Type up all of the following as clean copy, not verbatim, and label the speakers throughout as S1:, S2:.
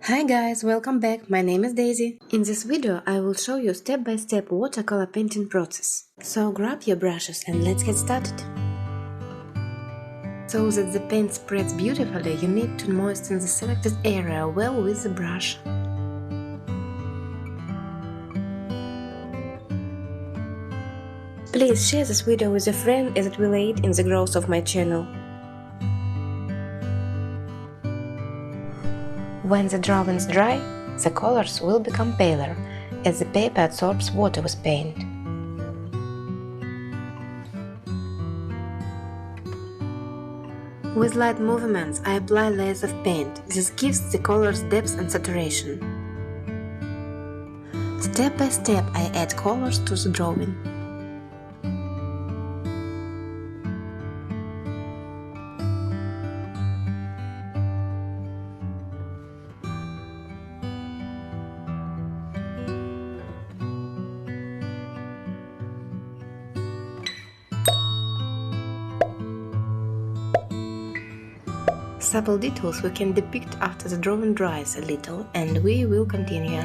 S1: Hi guys, welcome back. My name is Daisy. In this video I will show you step-by-step watercolor painting process. So grab your brushes and let's get started. So that the paint spreads beautifully, you need to moisten the selected area well with the brush. Please share this video with a friend as it will aid in the growth of my channel. When the drawings dry, the colors will become paler, as the paper absorbs water with paint. With light movements, I apply layers of paint. This gives the colors depth and saturation. Step by step, I add colors to the drawing. Subtle details we can depict after the drawing dries a little, and we will continue.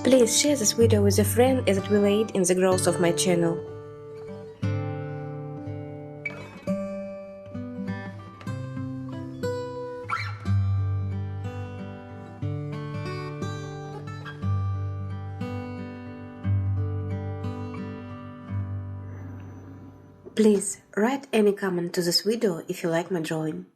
S1: Please share this video with a friend as it will aid in the growth of my channel. Please write any comment to this video if you like my drawing.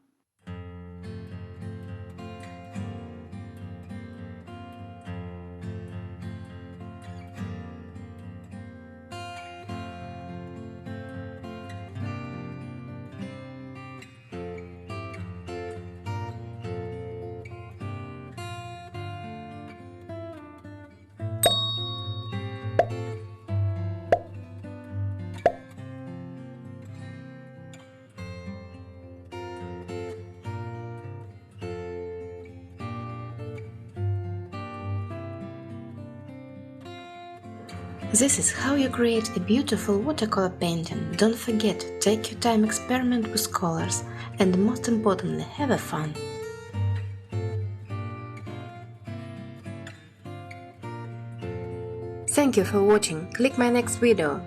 S1: This is how you create a beautiful watercolor painting. Don't forget, take your time, experiment with colors, and most importantly, have fun. Thank you for watching. Click my next video.